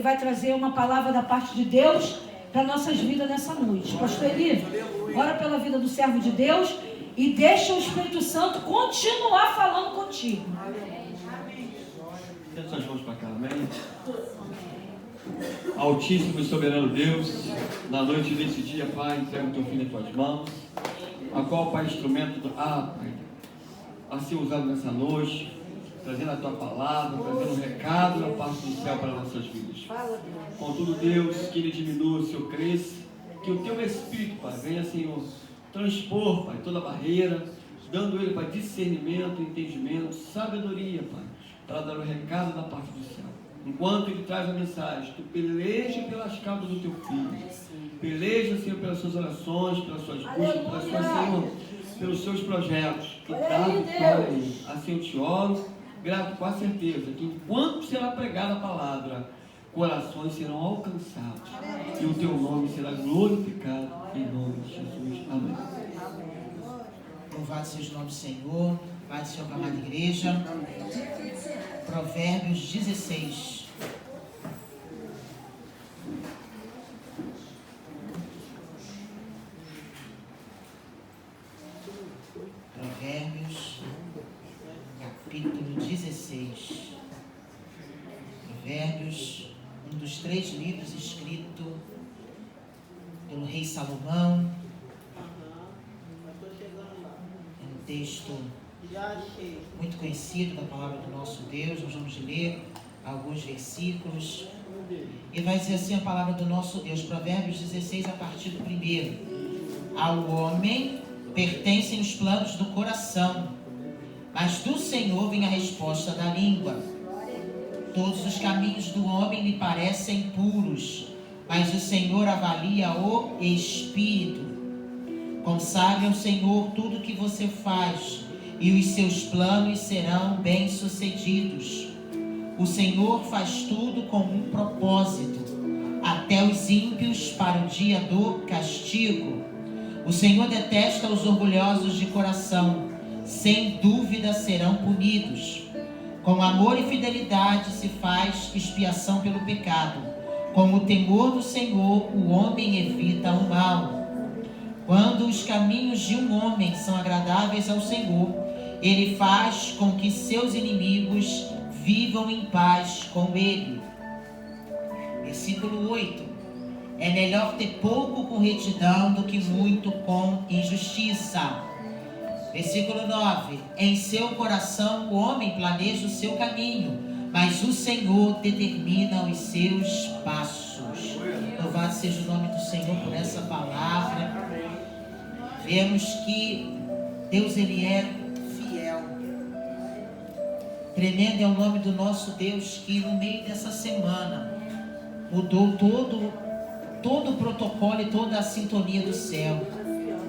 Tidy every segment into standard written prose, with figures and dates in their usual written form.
vai trazer uma palavra da parte de Deus para nossas vidas nessa noite. Pastor Eli, ora pela vida do servo de Deus e deixa o Espírito Santo continuar falando contigo. Tenta suas mãos para cá, amém? Altíssimo e soberano Deus, na noite desse dia, Pai, entrega o teu filho em tuas mãos, a qual, Pai, instrumento Pai, a ser usado nessa noite, trazendo a tua palavra, trazendo um recado da parte do céu para nossas vidas. Contudo, Deus, que ele diminua, Senhor, cresça, que o teu Espírito, Pai, venha, Senhor, transpor, Pai, toda a barreira, dando ele, Pai, discernimento, entendimento, sabedoria, Pai, para dar o recado da parte do céu. Enquanto ele traz a mensagem, tu peleja pelas causas do teu filho, peleja, Senhor, pelas suas orações, pelas suas buscas, pelas suas, Senhor, pelos seus projetos, que dá vitória a ele. Assim eu te oro, grato com a certeza que enquanto será pregada a palavra, corações serão alcançados e o teu nome será glorificado em nome de Jesus. Amém. Louvado seja o nome do Senhor. Pai do Senhor, para a amada igreja. Provérbios 16. Provérbios, capítulo 16. Provérbios, um dos 3 livros escrito pelo rei Salomão. É um texto muito conhecido da palavra do nosso Deus. Nós vamos ler alguns versículos e vai dizer assim a palavra do nosso Deus, Provérbios 16, a partir do 1. Ao homem pertencem os planos do coração, mas do Senhor vem a resposta da língua. Todos os caminhos do homem lhe parecem puros, mas o Senhor avalia o espírito. Consagre ao Senhor tudo o que você faz, e os seus planos serão bem-sucedidos. O Senhor faz tudo com um propósito, até os ímpios para o dia do castigo. O Senhor detesta os orgulhosos de coração, sem dúvida serão punidos. Com amor e fidelidade se faz expiação pelo pecado. Com o temor do Senhor, o homem evita o mal. Quando os caminhos de um homem são agradáveis ao Senhor, ele faz com que seus inimigos vivam em paz com ele. Versículo 8. É melhor ter pouco com retidão do que muito com injustiça. Versículo 9. Em seu coração o homem planeja o seu caminho, mas o Senhor determina os seus passos. Louvado seja o nome do Senhor por essa palavra. Vemos que Deus, ele é fiel. Tremendo é o nome do nosso Deus, que no meio dessa semana mudou todo o protocolo e toda a sintonia do céu.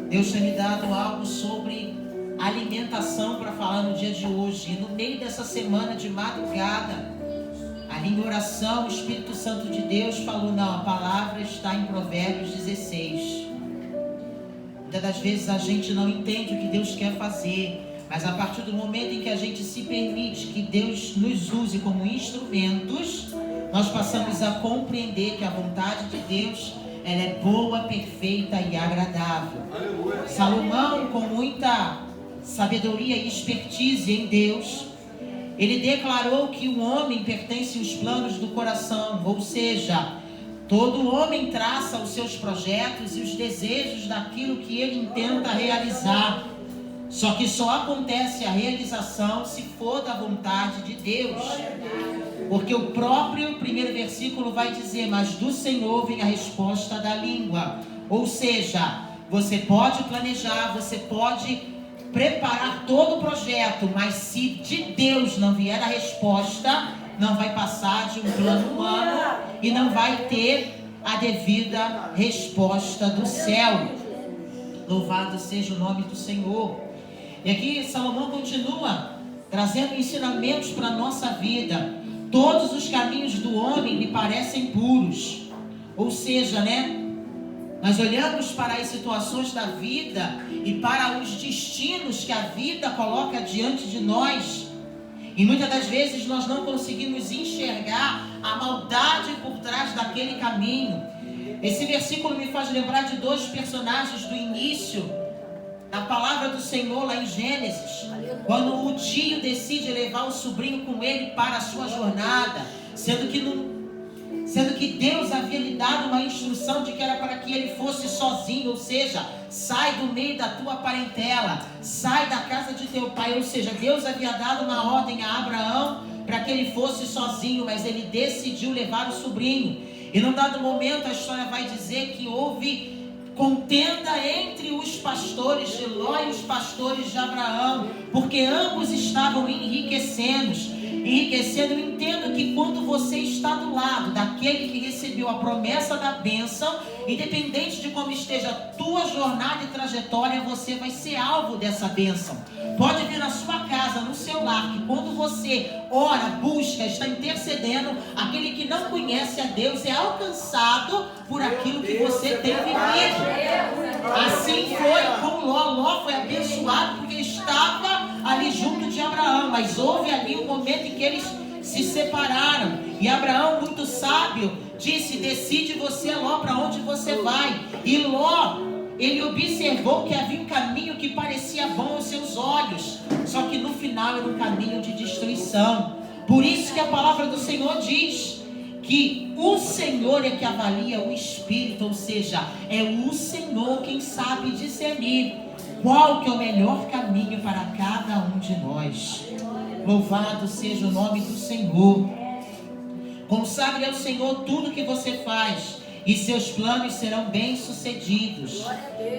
Deus tem me dado algo sobre alimentação para falar no dia de hoje. E no meio dessa semana, de madrugada, ali em oração, o Espírito Santo de Deus falou: não, a palavra está em Provérbios 16. Muitas das vezes a gente não entende o que Deus quer fazer, mas a partir do momento em que a gente se permite que Deus nos use como instrumentos, nós passamos a compreender que a vontade de Deus, ela é boa, perfeita e agradável. Salomão, com muita sabedoria e expertise em Deus, ele declarou que o homem pertence aos planos do coração, ou seja, todo homem traça os seus projetos e os desejos daquilo que ele intenta realizar. Só que só acontece a realização se for da vontade de Deus. Porque o próprio primeiro versículo vai dizer: mas do Senhor vem a resposta da língua. Ou seja, você pode planejar, você pode preparar todo o projeto, mas se de Deus não vier a resposta, não vai passar de um plano humano e não vai ter a devida resposta do céu. Louvado seja o nome do Senhor. E aqui Salomão continua trazendo ensinamentos para a nossa vida. Todos os caminhos do homem lhe parecem puros. Ou seja, nós olhamos para as situações da vida e para os destinos que a vida coloca diante de nós, e muitas das vezes nós não conseguimos enxergar a maldade por trás daquele caminho. Esse versículo me faz lembrar de dois personagens do início da palavra do Senhor lá em Gênesis, quando o tio decide levar o sobrinho com ele para a sua jornada, sendo que Deus havia lhe dado uma instrução de que era para que ele fosse sozinho, ou seja, sai do meio da tua parentela, sai da casa de teu pai, ou seja, Deus havia dado uma ordem a Abraão para que ele fosse sozinho, mas ele decidiu levar o sobrinho. E num dado momento a história vai dizer que houve contenda entre os pastores de Ló e os pastores de Abraão, porque ambos estavam enriquecendo. Entendo que quando você está do lado daquele que recebeu a promessa da bênção, independente de como esteja a tua jornada e trajetória, você vai ser alvo dessa bênção. Pode vir na sua casa, no seu lar, que quando você ora, busca, está intercedendo, aquele que não conhece a Deus é alcançado por aquilo que você tem vivido. Assim foi com Ló. Ló foi abençoado porque estava ali junto de Abraão, mas houve ali um momento em que eles se separaram, e Abraão, muito sábio, disse: decide você, Ló, para onde você vai. E Ló, ele observou que havia um caminho que parecia bom aos seus olhos, só que no final era um caminho de destruição. Por isso que a palavra do Senhor diz que o Senhor é que avalia o espírito, ou seja, é o Senhor quem sabe discernir qual que é o melhor caminho para cada um de nós. Louvado seja o nome do Senhor. Consagre ao Senhor tudo que você faz, e seus planos serão bem-sucedidos.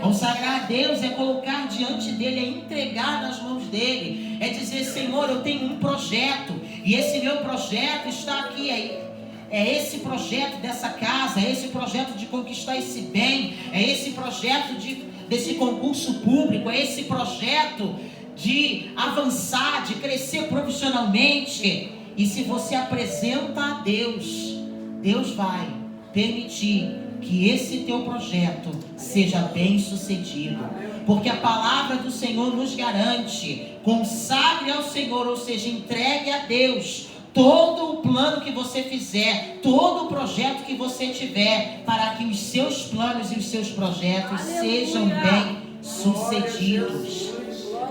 Consagrar a Deus é colocar diante dele, é entregar nas mãos dele, é dizer: Senhor, eu tenho um projeto, e esse meu projeto está aqui, é esse projeto dessa casa, é esse projeto de conquistar esse bem, é esse projeto desse concurso público, é esse projeto de avançar, de crescer profissionalmente. E se você apresenta a Deus, Deus vai permitir que esse teu projeto seja bem sucedido, porque a palavra do Senhor nos garante: consagre ao Senhor, ou seja, entregue a Deus todo o plano que você fizer, todo o projeto que você tiver, para que os seus planos e os seus projetos sejam bem sucedidos.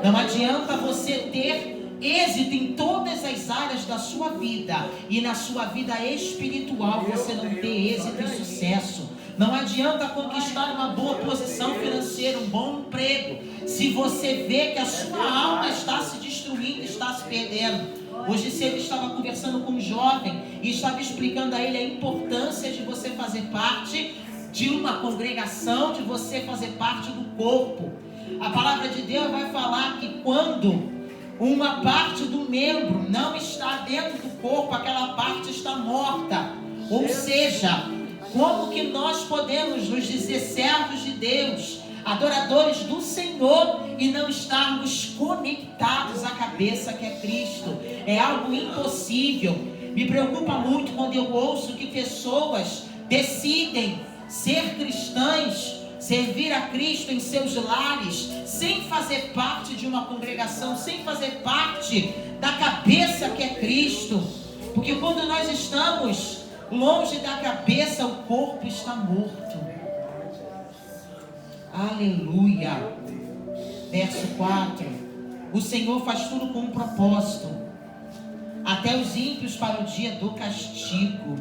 Não adianta você ter êxito em todas as áreas da sua vida e na sua vida espiritual você não ter êxito e sucesso. Não adianta conquistar uma boa posição financeira, um bom emprego, se você vê que a sua alma está se destruindo, está se perdendo. Hoje cedo estava conversando com um jovem e estava explicando a ele a importância de você fazer parte de uma congregação, de você fazer parte do corpo. A palavra de Deus vai falar que quando uma parte do membro não está dentro do corpo, aquela parte está morta. Ou seja, como que nós podemos nos dizer servos de Deus, adoradores do Senhor, e não estarmos conectados à cabeça que é Cristo? É algo impossível. Me preocupa muito quando eu ouço que pessoas decidem ser cristãs, servir a Cristo em seus lares, sem fazer parte de uma congregação, sem fazer parte da cabeça que é Cristo. Porque quando nós estamos longe da cabeça, o corpo está morto. Aleluia. Verso 4: o Senhor faz tudo com um propósito, até os ímpios para o dia do castigo.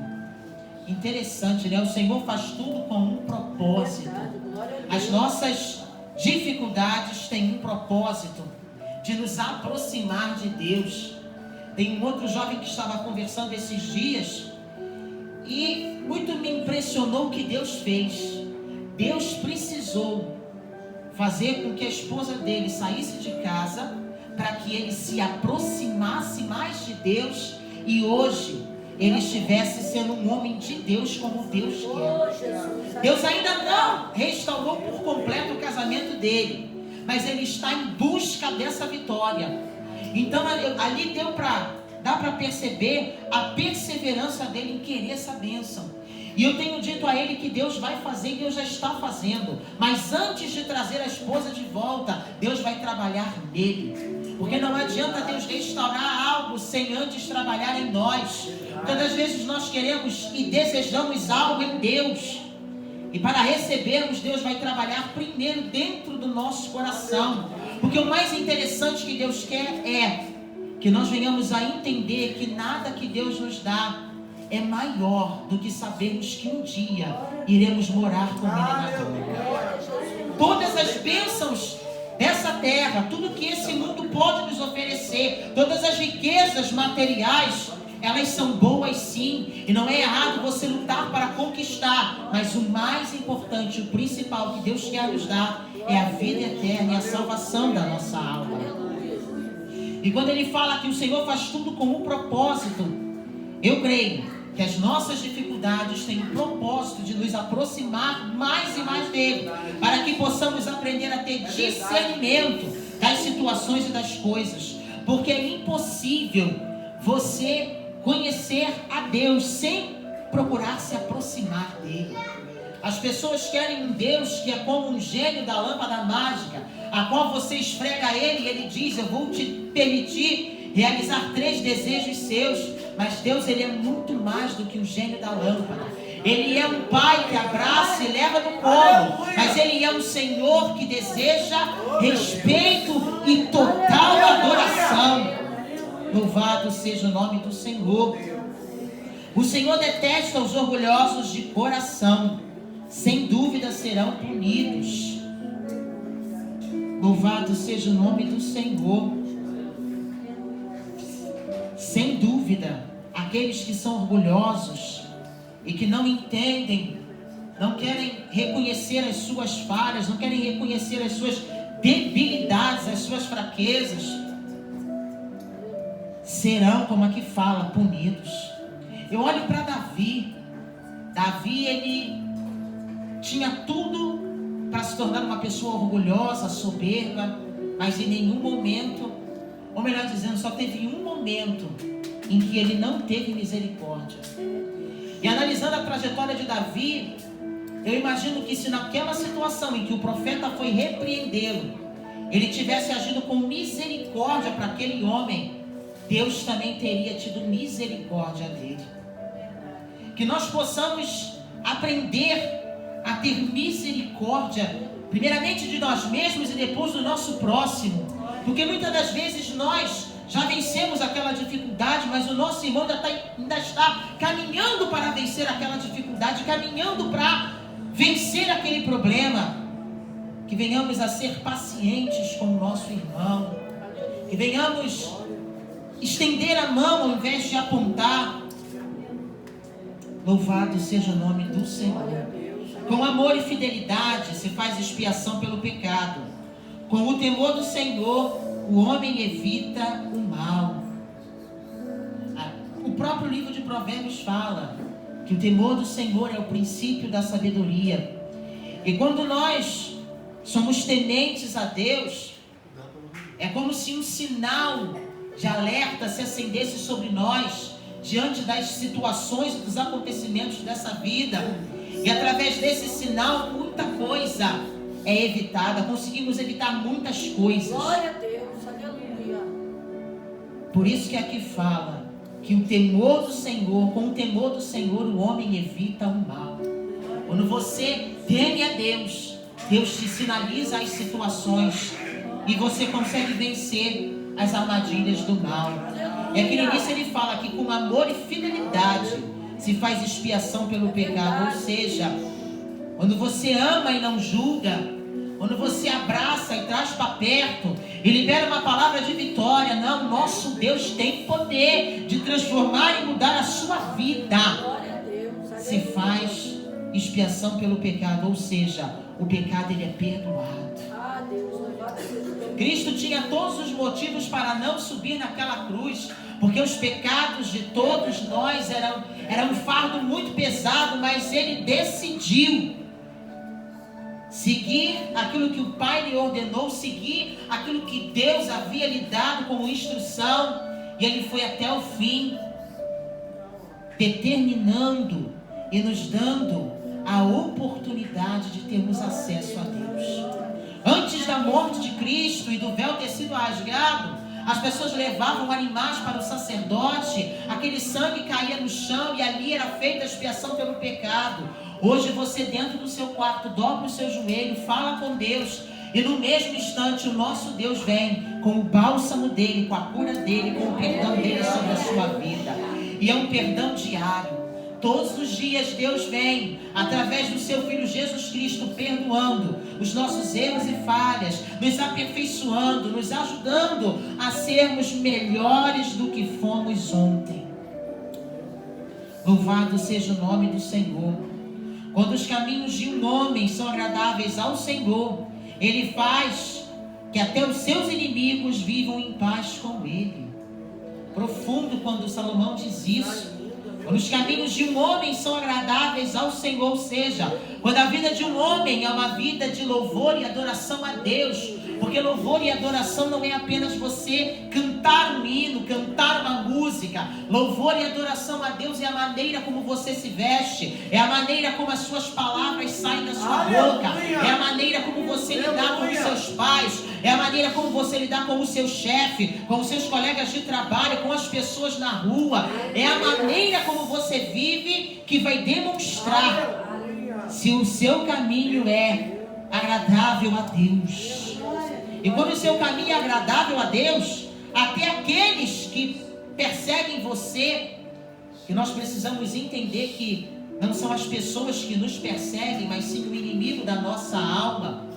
Interessante, né? O Senhor faz tudo com um propósito. As nossas dificuldades têm um propósito, de nos aproximar de Deus. Tem um outro jovem que estava conversando esses dias e muito me impressionou o que Deus fez. Deus precisou fazer com que a esposa dele saísse de casa para que ele se aproximasse mais de Deus, e hoje ele estivesse sendo um homem de Deus como Deus quer. Deus ainda não restaurou por completo o casamento dele, mas ele está em busca dessa vitória. Então ali dá para perceber a perseverança dele em querer essa bênção. E eu tenho dito a ele que Deus vai fazer, e Deus já está fazendo. Mas antes de trazer a esposa de volta, Deus vai trabalhar nele. Porque não adianta Deus restaurar algo sem antes trabalhar em nós. Todas as vezes nós queremos e desejamos algo em Deus. E para recebermos, Deus vai trabalhar primeiro dentro do nosso coração. Porque o mais interessante que Deus quer é que nós venhamos a entender que nada que Deus nos dá é maior do que sabermos que um dia iremos morar com Ele na glória. Todas as bênçãos dessa terra, tudo que esse mundo pode nos oferecer, todas as riquezas materiais, elas são boas sim, e não é errado você lutar para conquistar, mas o mais importante, o principal que Deus quer nos dar é a vida eterna e a salvação da nossa alma. E quando Ele fala que o Senhor faz tudo com um propósito, eu creio que as nossas dificuldades têm o propósito de nos aproximar mais e mais dele, para que possamos aprender a ter discernimento das situações e das coisas, porque é impossível você conhecer a Deus sem procurar se aproximar dele. As pessoas querem um Deus que é como um gênio da lâmpada mágica, a qual você esfrega ele e ele diz: eu vou te permitir realizar 3 desejos seus. Mas Deus, Ele é muito mais do que o gênio da lâmpada. Ele é um Pai que abraça e leva no colo. Mas Ele é um Senhor que deseja respeito e total adoração. Louvado seja o nome do Senhor. O Senhor detesta os orgulhosos de coração. Sem dúvida serão punidos. Louvado seja o nome do Senhor. Sem dúvida, aqueles que são orgulhosos e que não entendem, não querem reconhecer as suas falhas, não querem reconhecer as suas debilidades, as suas fraquezas, serão, como aqui fala, punidos. Eu olho para Davi. Davi, ele tinha tudo para se tornar uma pessoa orgulhosa, soberba, mas em nenhum momento, ou melhor dizendo, só teve um momento em que ele não teve misericórdia. E analisando a trajetória de Davi, eu imagino que se naquela situação em que o profeta foi repreendê-lo, ele tivesse agido com misericórdia para aquele homem, Deus também teria tido misericórdia dele. Que nós possamos aprender a ter misericórdia, primeiramente de nós mesmos e depois do nosso próximo. Porque muitas das vezes nós já vencemos aquela dificuldade, mas o nosso irmão ainda está caminhando para vencer aquela dificuldade, caminhando para vencer aquele problema. Que venhamos a ser pacientes com o nosso irmão, que venhamos estender a mão ao invés de apontar. Louvado seja o nome do Senhor. Com amor e fidelidade se faz expiação pelo pecado. Com o temor do Senhor, o homem evita o mal. O próprio livro de Provérbios fala que o temor do Senhor é o princípio da sabedoria. E quando nós somos tementes a Deus, é como se um sinal de alerta se acendesse sobre nós diante das situações e dos acontecimentos dessa vida. E através desse sinal, muita coisa é evitada. Conseguimos evitar muitas coisas. Glória a Deus, aleluia. Por isso que aqui fala que o temor do Senhor, com o temor do Senhor, o homem evita o mal. Quando você teme a Deus, Deus te sinaliza as situações e você consegue vencer as armadilhas do mal. E aqui no início ele fala que com amor e fidelidade se faz expiação pelo pecado. Ou seja, quando você ama e não julga, quando você abraça e traz para perto e libera uma palavra de vitória, não, nosso Deus tem poder de transformar e mudar a sua vida. Se faz expiação pelo pecado, ou seja, o pecado ele é perdoado. Cristo tinha todos os motivos para não subir naquela cruz, porque os pecados de todos nós eram um fardo muito pesado, mas ele decidiu seguir aquilo que o Pai lhe ordenou, seguir aquilo que Deus havia lhe dado como instrução, e ele foi até o fim, determinando e nos dando a oportunidade de termos acesso a Deus. Antes da morte de Cristo e do véu ter sido rasgado, As pessoas levavam animais para o sacerdote, aquele sangue caía no chão e ali era feita a expiação pelo pecado. Hoje você dentro do seu quarto dobra o seu joelho, fala com Deus e no mesmo instante o nosso Deus vem com o bálsamo dele, com a cura dele, com o perdão dele sobre a sua vida. E é um perdão diário. Todos os dias Deus vem, através do seu Filho Jesus Cristo, perdoando os nossos erros e falhas, nos aperfeiçoando, nos ajudando a sermos melhores do que fomos ontem. Louvado seja o nome do Senhor. Quando os caminhos de um homem são agradáveis ao Senhor, Ele faz que até os seus inimigos vivam em paz com Ele. Profundo quando Salomão diz isso. Quando os caminhos de um homem são agradáveis ao Senhor, ou seja, quando a vida de um homem é uma vida de louvor e adoração a Deus, porque louvor e adoração não é apenas você cantar um hino, cantar uma música. Louvor e adoração a Deus é a maneira como você se veste, é a maneira como as suas palavras saem da sua boca, é a maneira como você lidar com os seus pais, é a maneira como você lidar com o seu chefe, com os seus colegas de trabalho, com as pessoas na rua. É a maneira como você vive que vai demonstrar se o seu caminho é agradável a Deus. E quando o seu caminho é agradável a Deus, até aqueles que perseguem você, que nós precisamos entender que não são as pessoas que nos perseguem, mas sim o inimigo da nossa alma.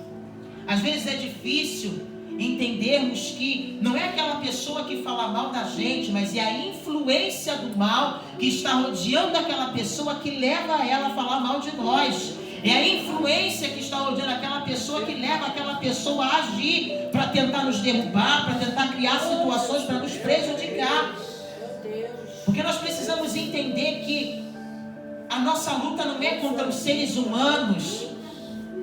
Às vezes é difícil entendermos que não é aquela pessoa que fala mal da gente, mas é a influência do mal que está rodeando aquela pessoa que leva ela a falar mal de nós. É a influência que está rodeando aquela pessoa que leva aquela pessoa a agir para tentar nos derrubar, para tentar criar situações para nos prejudicar. Porque nós precisamos entender que a nossa luta não é contra os seres humanos,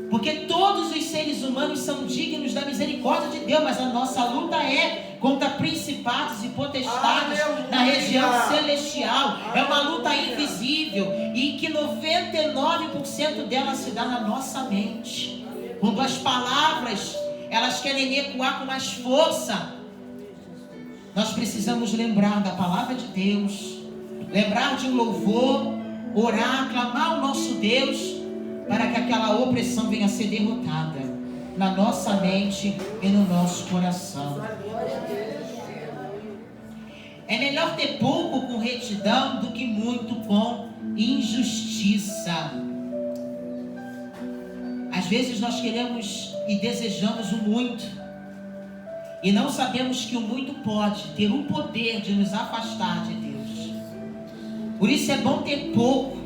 porque todos os seres humanos são dignos da misericórdia de Deus, mas a nossa luta é contra principados e potestades na região celestial. É uma luta invisível e que 99% dela se dá na nossa mente. Quando as palavras elas querem ecoar com mais força, nós precisamos lembrar da palavra de Deus, lembrar de um louvor, orar, clamar ao nosso Deus, para que aquela opressão venha a ser derrotada na nossa mente e no nosso coração. É melhor ter pouco com retidão do que muito com injustiça. Às vezes nós queremos e desejamos o muito e não sabemos que o muito pode ter o poder de nos afastar de Deus. Por isso é bom ter pouco,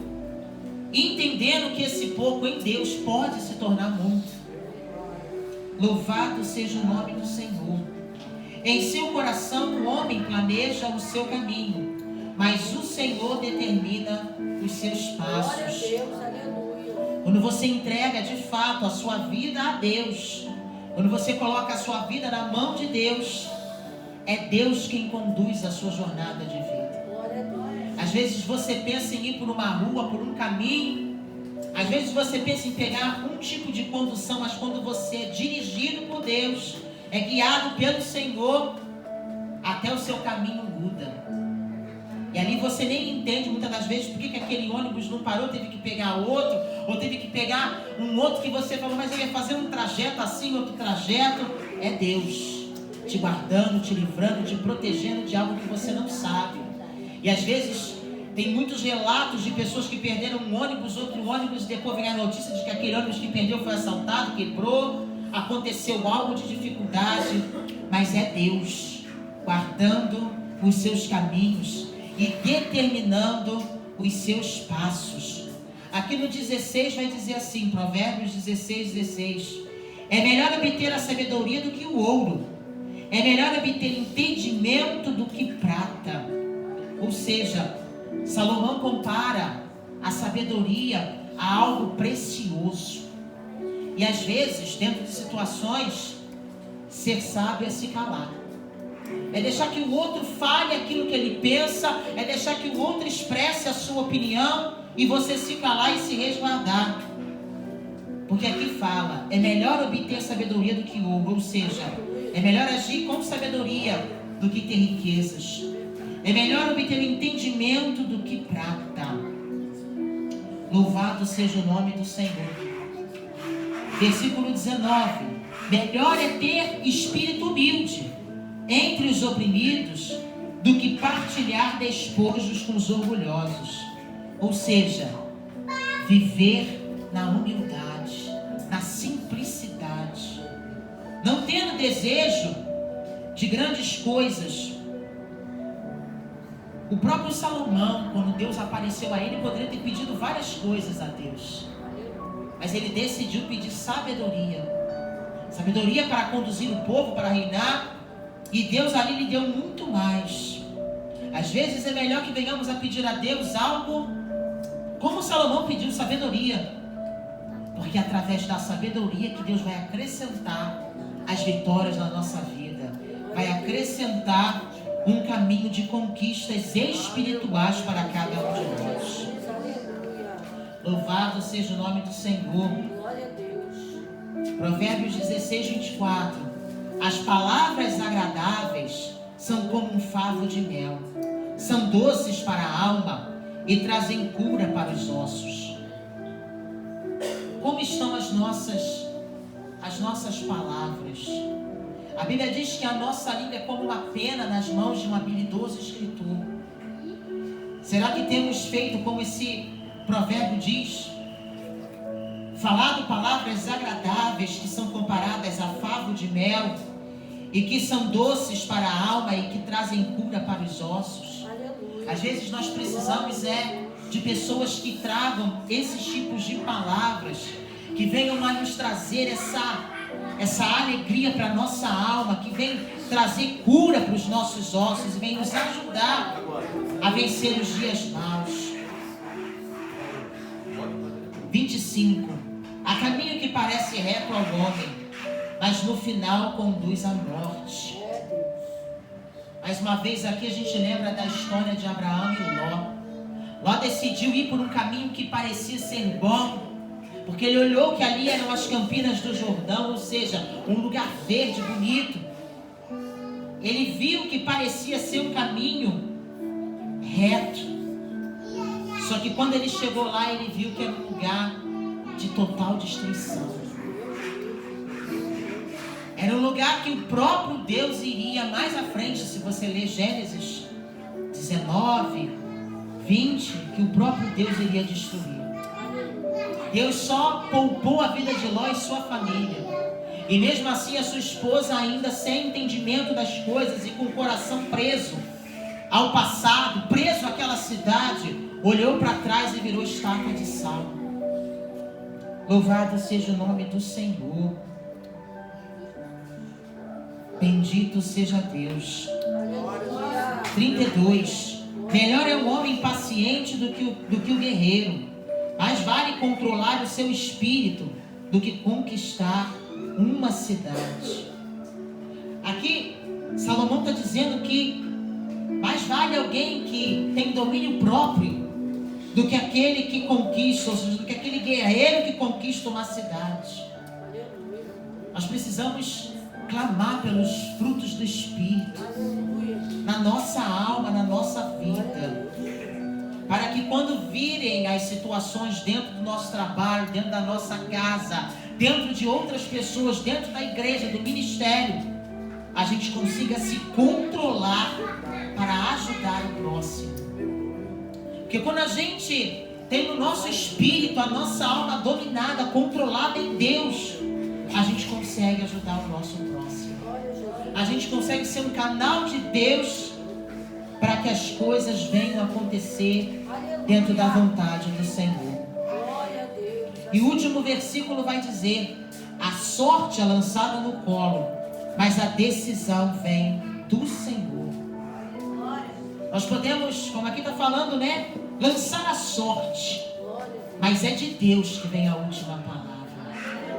entendendo que esse pouco em Deus pode se tornar muito. Louvado seja o nome do Senhor. Em seu coração o homem planeja o seu caminho, mas o Senhor determina os seus passos. Quando você entrega de fato a sua vida a Deus, quando você coloca a sua vida na mão de Deus, é Deus quem conduz a sua jornada de vida. Às vezes você pensa em ir por uma rua, por um caminho. Às vezes você pensa em pegar um tipo de condução, mas quando você é dirigido por Deus, é guiado pelo Senhor, até o seu caminho muda. E ali você nem entende muitas das vezes por que aquele ônibus não parou, teve que pegar outro, ou teve que pegar um outro que você falou, mas eu ia fazer um trajeto assim, outro trajeto. É Deus te guardando, te livrando, te protegendo de algo que você não sabe. E às vezes tem muitos relatos de pessoas que perderam um ônibus, outro ônibus, e depois vem a notícia de que aquele ônibus que perdeu foi assaltado, quebrou, aconteceu algo de dificuldade. Mas é Deus guardando os seus caminhos e determinando os seus passos. Aqui no 16 vai dizer assim, Provérbios 16:16. É melhor obter a sabedoria do que o ouro. É melhor obter entendimento do que prata. Ou seja, Salomão compara a sabedoria a algo precioso. E às vezes, dentro de situações, ser sábio é se calar. É deixar que o outro fale aquilo que ele pensa, é deixar que o outro expresse a sua opinião e você se calar e se resguardar. Porque aqui fala, é melhor obter sabedoria do que ouro, ou seja, é melhor agir com sabedoria do que ter riquezas. É melhor obter entendimento do que prata. Louvado seja o nome do Senhor. Versículo 19. Melhor é ter espírito humilde entre os oprimidos do que partilhar despojos com os orgulhosos. Ou seja, viver na humildade, na simplicidade, não tendo desejo de grandes coisas. O próprio Salomão, quando Deus apareceu a ele, poderia ter pedido várias coisas a Deus, mas ele decidiu pedir sabedoria. Sabedoria para conduzir o povo, para reinar. E Deus ali lhe deu muito mais. Às vezes é melhor que venhamos a pedir a Deus algo como Salomão pediu, sabedoria. Porque é através da sabedoria que Deus vai acrescentar as vitórias na nossa vida. Vai acrescentar um caminho de conquistas espirituais para cada um de nós. Louvado seja o nome do Senhor. Provérbios 16, 24. As palavras agradáveis são como um favo de mel. São doces para a alma e trazem cura para os ossos. Como estão as nossas palavras? A Bíblia diz que a nossa língua é como uma pena nas mãos de um habilidoso escritor. Será que temos feito como esse provérbio diz? Falado palavras agradáveis que são comparadas a favo de mel e que são doces para a alma e que trazem cura para os ossos. Às vezes nós precisamos de pessoas que tragam esses tipos de palavras, que venham a nos trazer essa alegria para a nossa alma, que vem trazer cura para os nossos ossos e vem nos ajudar a vencer os dias maus. 25. Há caminho que parece reto ao homem, mas no final conduz à morte. Mais uma vez aqui a gente lembra da história de Abraão e Ló. Ló decidiu ir por um caminho que parecia ser bom, porque ele olhou que ali eram as campinas do Jordão, ou seja, um lugar verde, bonito. Ele viu que parecia ser um caminho reto. Só que quando ele chegou lá, ele viu que era um lugar de total destruição. Era um lugar que o próprio Deus iria mais à frente. Se você ler Gênesis 19, 20, que o próprio Deus iria destruir. Deus só poupou a vida de Ló e sua família. E mesmo assim a sua esposa, ainda sem entendimento das coisas e com o coração preso ao passado, preso àquela cidade, olhou para trás e virou estátua de sal. Louvado seja o nome do Senhor. Bendito seja Deus. 32. Melhor é o homem paciente do que o guerreiro. Mais vale controlar o seu espírito do que conquistar uma cidade. Aqui Salomão está dizendo que mais vale alguém que tem domínio próprio do que aquele que conquista, ou seja, do que aquele guerreiro que conquista uma cidade. Nós precisamos clamar pelos frutos do Espírito na nossa alma, na nossa vida, para que quando virem as situações dentro do nosso trabalho, dentro da nossa casa, dentro de outras pessoas, dentro da igreja, do ministério, a gente consiga se controlar para ajudar o próximo. Porque quando a gente tem no nosso espírito a nossa alma dominada, controlada em Deus, a gente consegue ajudar o nosso próximo. A gente consegue ser um canal de Deus para que as coisas venham a acontecer dentro da vontade do Senhor. E o último versículo vai dizer: a sorte é lançada no colo, mas a decisão vem do Senhor. Nós podemos, como aqui está falando, lançar a sorte, mas é de Deus que vem a última palavra.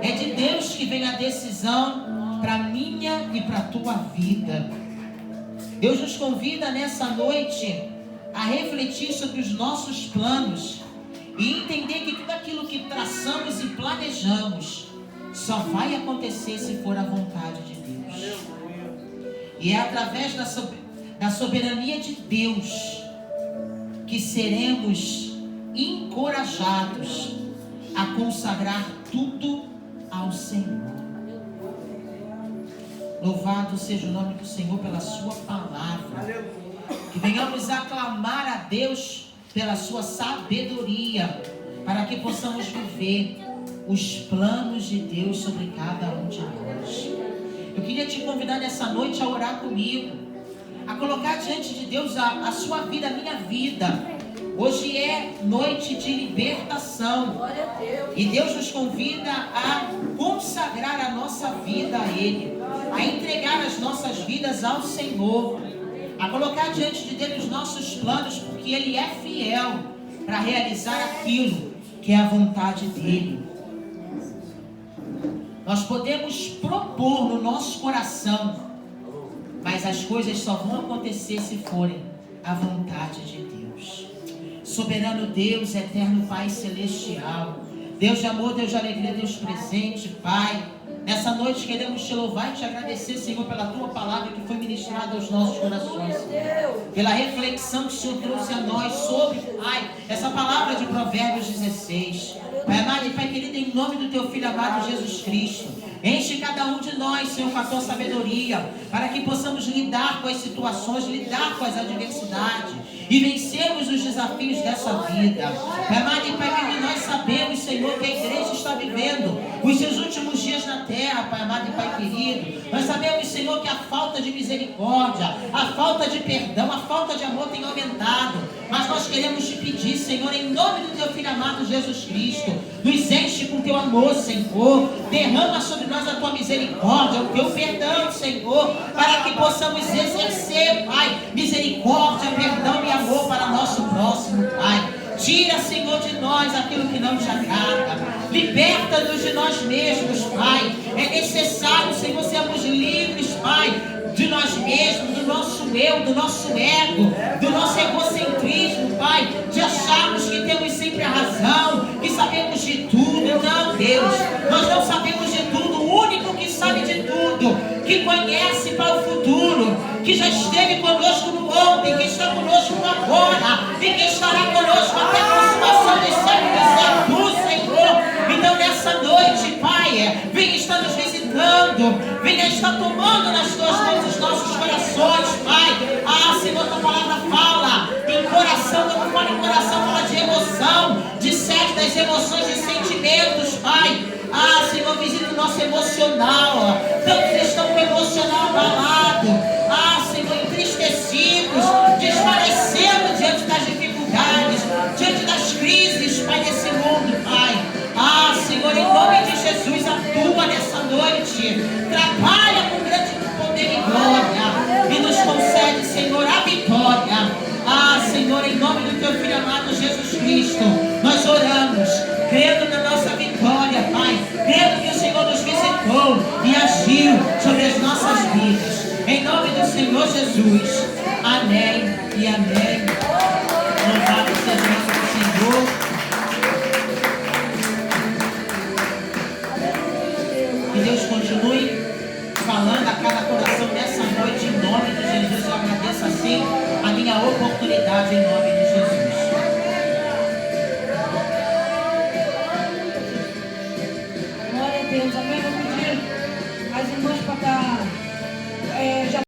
É de Deus que vem a decisão para a minha e para a tua vida. Deus nos convida nessa noite a refletir sobre os nossos planos e entender que tudo aquilo que traçamos e planejamos só vai acontecer se for a vontade de Deus. E é através da soberania de Deus que seremos encorajados a consagrar tudo ao Senhor. Louvado seja o nome do Senhor pela sua palavra. Que venhamos aclamar a Deus pela sua sabedoria, para que possamos viver os planos de Deus sobre cada um de nós. Eu queria te convidar nessa noite a orar comigo, a colocar diante de Deus a sua vida, a minha vida. Hoje é noite de libertação. E Deus nos convida a consagrar a nossa vida a Ele, a entregar as nossas vidas ao Senhor, a colocar diante de Deus os nossos planos, porque Ele é fiel para realizar aquilo que é a vontade dEle. Nós podemos propor no nosso coração, mas as coisas só vão acontecer se forem a vontade de Deus. Soberano Deus, eterno Pai celestial, Deus de amor, Deus de alegria, Deus presente, Pai. Nessa noite queremos te louvar e te agradecer, Senhor, pela tua palavra que foi ministrada aos nossos corações, pela reflexão que o Senhor trouxe a nós sobre, Pai, essa palavra de Provérbios 16. Pai amado e Pai querido, em nome do teu Filho amado Jesus Cristo, enche cada um de nós, Senhor, com a tua sabedoria, para que possamos lidar com as situações, lidar com as adversidades e vencermos os desafios dessa vida. Pai amado e Pai querido, nós sabemos, Senhor, que a igreja está vivendo os seus últimos dias na terra, Pai amado e Pai querido. Nós sabemos, Senhor, que a falta de misericórdia, a falta de perdão, a falta de amor tem aumentado. Mas nós queremos te pedir, Senhor, em nome do teu Filho amado Jesus Cristo, nos enche com teu amor, Senhor. Derrama sobre nós a tua misericórdia, o teu perdão, Senhor, para que possamos exercer, Pai, misericórdia, perdão e amor para nosso próximo, Pai. Tira, Senhor, de nós aquilo que não te agrada. Liberta-nos de nós mesmos, Pai. É necessário, Senhor, sermos livres, Pai, de nós mesmos, do nosso eu, do nosso ego, do nosso egocentrismo, Pai, de acharmos que temos sempre a razão, que sabemos de tudo. Não, Deus, nós não sabemos de tudo. O único que sabe de tudo, que conhece para o futuro, que já esteve conosco no ontem, que está conosco no agora e que estará conosco até a consumação dos séculos, é tu, Senhor. Então nessa noite, Pai, venha estar nos visitando, venha estar tomando nas tuas mãos os nossos corações, Pai. Ah, Senhor, tua palavra fala em coração, quando fala em coração, fala de emoção, de sede das emoções, de sentimentos, Pai. Ah, Senhor, visita o nosso emocional. Tantos estão com o emocional abalado. Ah, Senhor, entristecidos, desfalecendo diante das dificuldades, diante das crises, Pai, desse mundo, Pai. Ah, Senhor, em nome de Jesus, atua nessa noite. Trabalha com grande poder e glória e nos concede, Senhor, a vitória. Ah, Senhor, em nome do teu Filho amado Jesus Cristo, nós oramos, crendo na nossa vitória, Pai, crendo que o Senhor nos visitou e agiu sobre as nossas vidas. Em nome do Senhor Jesus. Amém e amém. Louvado seja o nome do Senhor. Que Deus continue falando a cada coração nessa noite, em nome de Jesus. Eu agradeço assim a minha oportunidade em nome